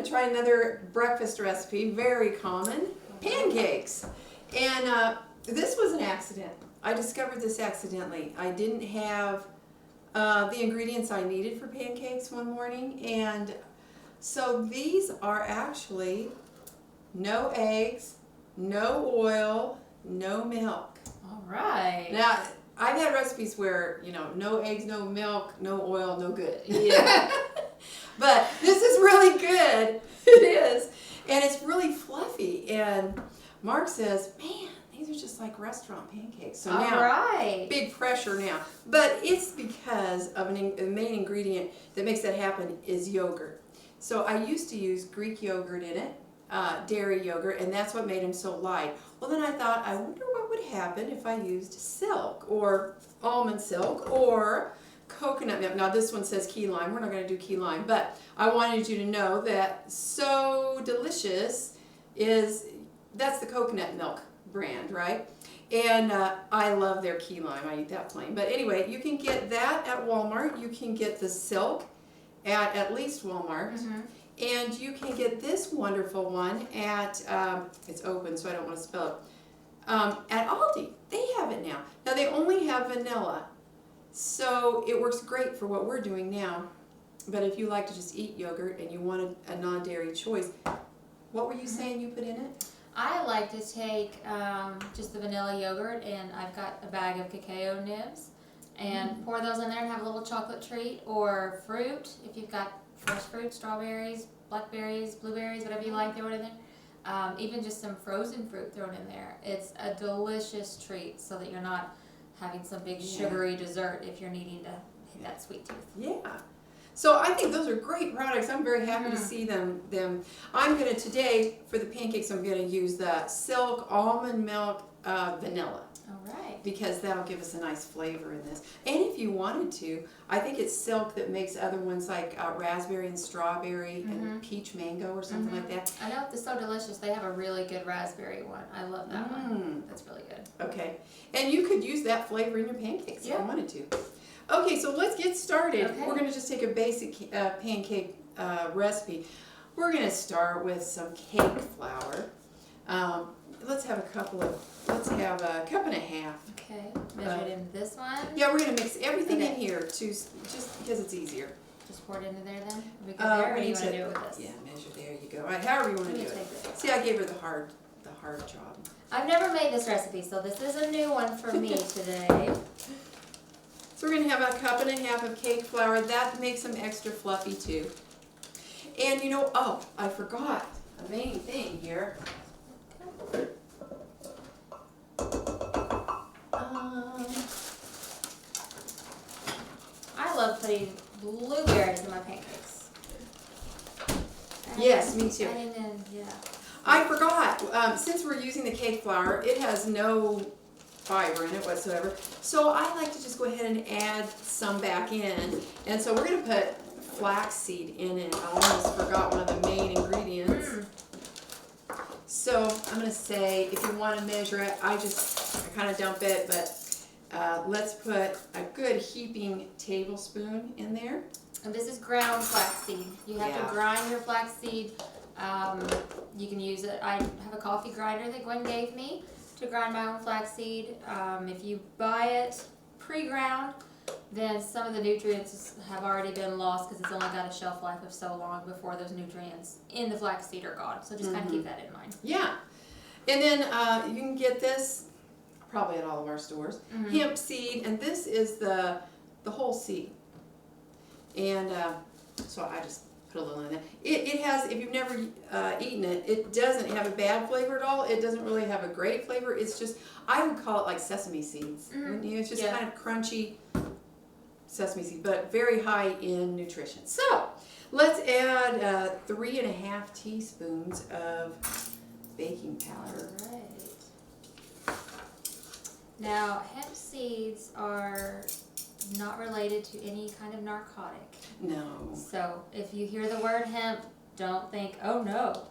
to try another breakfast recipe, very common, pancakes. And this was an accident. I discovered this accidentally. I didn't have the ingredients I needed for pancakes one morning, and so these are actually no eggs, no oil, no milk. All right. Now, I've had recipes where, you know, no eggs, no milk, no oil, no good. Yeah. But this is really good. It is. And it's really fluffy. And Mark says, man, these are just like restaurant pancakes. So now, right. big pressure now. But it's because of the main ingredient that makes that happen is yogurt. So I used to use Greek yogurt in it, dairy yogurt, and that's what made them so light. Well, then I thought, I wonder what would happen if I used silk or almond silk or coconut milk. Now this one says key lime. We're not going to do key lime, but I wanted you to know that So Delicious that's the coconut milk brand, right? And I love their key lime. I eat that plain. But anyway, you can get that at Walmart. You can get the silk at least Walmart. Mm-hmm. And you can get this wonderful one at, it's open so I don't want to spell it, at Aldi. They have it now. Now they only have vanilla. So it works great for what we're doing now. But if you like to just eat yogurt and you want a non-dairy choice, what were you saying you put in it? I like to take just the vanilla yogurt, and I've got a bag of cacao nibs, and pour those in there and have a little chocolate treat, or fruit, if you've got fresh fruit, strawberries, blackberries, blueberries, whatever you like, throw it in there. Even just some frozen fruit thrown in there. It's a delicious treat so that you're not having some big sugary dessert if you're needing to hit that sweet tooth. Yeah. So I think those are great products. I'm very happy to see them. I'm going to, today, for the pancakes, I'm going to use the silk almond milk vanilla. All right. Because that'll give us a nice flavor in this. And if you wanted to, I think it's silk that makes other ones like raspberry and strawberry and peach mango or something like that. I know at the So Delicious, they have a really good raspberry one. I love that one. That's really good. Okay. And you could use that flavor in your pancakes if you wanted to. Okay, so let's get started. Okay. We're going to just take a basic pancake recipe. We're going to start with some cake flour. Let's have a cup and a half. Okay, measure it in this one. Yeah, we're going to mix everything in here too, just because it's easier. Just pour it into there then? Are we good there, or do you want to do it with this? Yeah, measure, there you go. All right, however you want to do it. See, I gave her the hard job. I've never made this recipe, so this is a new one for me today. So we're going to have a cup and a half of cake flour. That makes them extra fluffy too. And you know, oh, I forgot a main thing here. I love putting blueberries in my pancakes. Yes, me too. Yeah. I forgot, since we're using the cake flour, it has no fiber in it whatsoever. So I like to just go ahead and add some back in. And so we're going to put flax seed in it. I almost forgot one of the main ingredients. So I'm going to say, if you want to measure it, I kind of dump it, but let's put a good heaping tablespoon in there. And this is ground flaxseed. You have to grind your flaxseed. You can use it. I have a coffee grinder that Gwen gave me to grind my own flaxseed. If you buy it pre-ground, then some of the nutrients have already been lost because it's only got a shelf life of so long before those nutrients in the flaxseed are gone. So just kind of keep that in mind. Yeah. And then you can get this probably at all of our stores. Hemp seed, and this is the whole seed. And so I just put a little in there. It has, if you've never eaten it, it doesn't have a bad flavor at all. It doesn't really have a great flavor. It's just, I would call it like sesame seeds. It's just kind of crunchy sesame seed, but very high in nutrition. So let's add 3½ teaspoons of baking powder. All right. Now, hemp seeds are not related to any kind of narcotic. No. So if you hear the word hemp, don't think, oh no,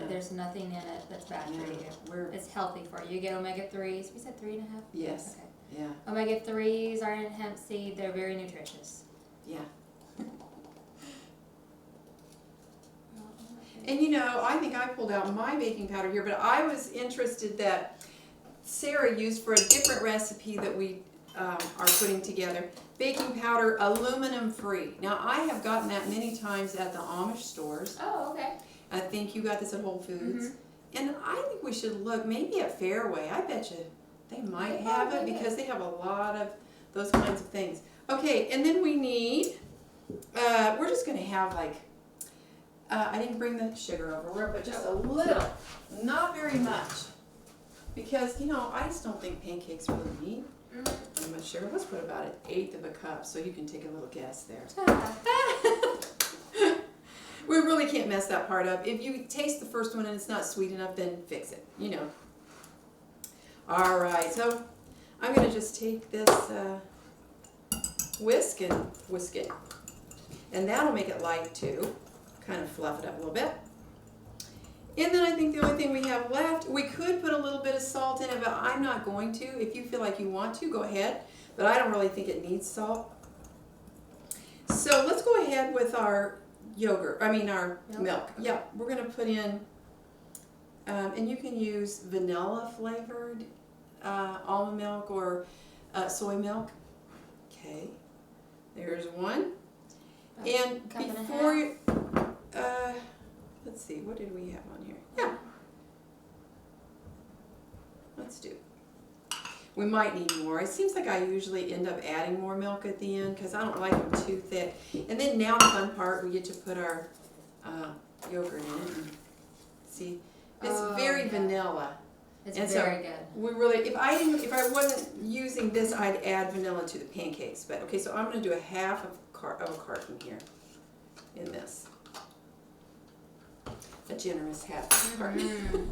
there's nothing in it that's bad for you. It's healthy for you. You get omega-3s. We said 3½? Yes. Okay. Yeah. Omega-3s are in hemp seed. They're very nutritious. Yeah. And you know, I think I pulled out my baking powder here, but I was interested that Sarah used for a different recipe that we are putting together. Baking powder, aluminum free. Now I have gotten that many times at the Amish stores. Oh, okay. I think you got this at Whole Foods. And I think we should look maybe at Fairway. I bet you they might have it because they have a lot of those kinds of things. Okay, and then we need, we're just going to have like, I didn't bring the sugar over, but just a little, not very much. Because, you know, I just don't think pancakes really need very much sugar. Let's put about 1/8 of a cup so you can take a little guess there. We really can't mess that part up. If you taste the first one and it's not sweet enough, then fix it, you know. All right, so I'm going to just take this whisk it. And that'll make it light too. Kind of fluff it up a little bit. And then I think the only thing we have left, we could put a little bit of salt in it, but I'm not going to. If you feel like you want to, go ahead. But I don't really think it needs salt. So let's go ahead with our yogurt, our milk. Yeah, we're going to put in, and you can use vanilla flavored almond milk or soy milk. Okay, there's one. And before you, let's see, what did we have on here? Yeah, let's do. We might need more. It seems like I usually end up adding more milk at the end because I don't like them too thick. And then now the fun part, we get to put our yogurt in it. And see, it's very vanilla. It's very good. We really, if I wasn't using this, I'd add vanilla to the pancakes. But okay, so I'm going to do a half of a carton here in this. A generous half of a carton.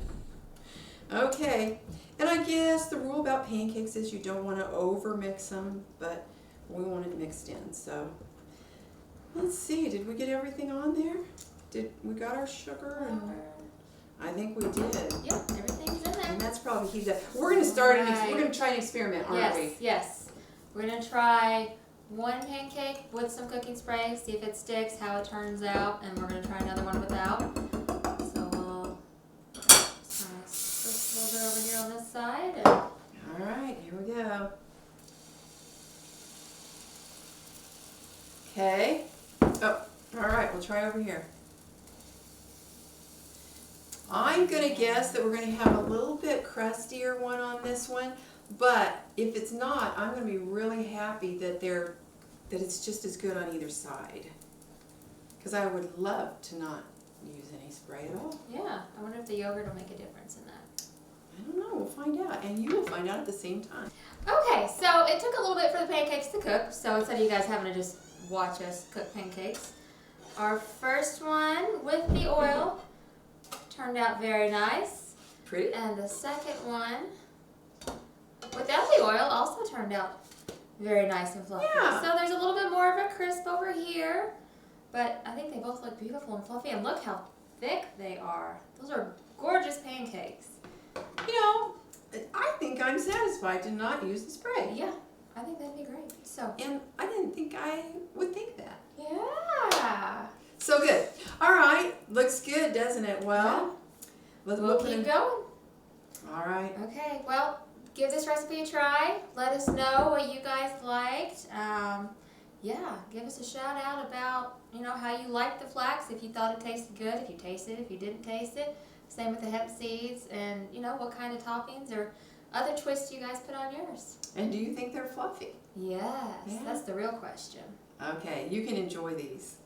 Okay, and I guess the rule about pancakes is you don't want to over mix them, but we want it mixed in. So let's see, did we get everything on there? Did we got our sugar? And I think we did. Yep, everything's in there. And that's probably heated up. We're going to start we're going to try an experiment, aren't we? Yes. We're going to try one pancake with some cooking spray, see if it sticks, how it turns out, and we're going to try another one without. So we'll just kind of switch a little bit over here on this side. And all right, here we go. Okay. Oh, all right, we'll try over here. I'm going to guess that we're going to have a little bit crustier one on this one, but if it's not, I'm going to be really happy that it's just as good on either side. Because I would love to not use any spray at all. yeah, I wonder if the yogurt will make a difference in that. I don't know, we'll find out, and you will find out at the same time. Okay, so it took a little bit for the pancakes to cook, so instead of you guys having to just watch us cook pancakes, our first one with the oil turned out very nice. Pretty. And the second one without the oil also turned out very nice and fluffy. Yeah. So there's a little bit more of a crisp over here, but I think they both look beautiful and fluffy, and look how thick they are. Those are gorgeous pancakes. You know, I think I'm satisfied to not use the spray. Yeah, I think that'd be great. So. And I didn't think I would think that. Yeah. So good. All right, looks good, doesn't it? Well, we'll keep going. All right. Okay, well, give this recipe a try. Let us know what you guys liked. Yeah, give us a shout out about, how you liked the flax, if you thought it tasted good, if you tasted it, if you didn't taste it. Same with the hemp seeds, and, what kind of toppings or other twists you guys put on yours. And do you think they're fluffy? Yes, Yeah. That's the real question. Okay, you can enjoy these.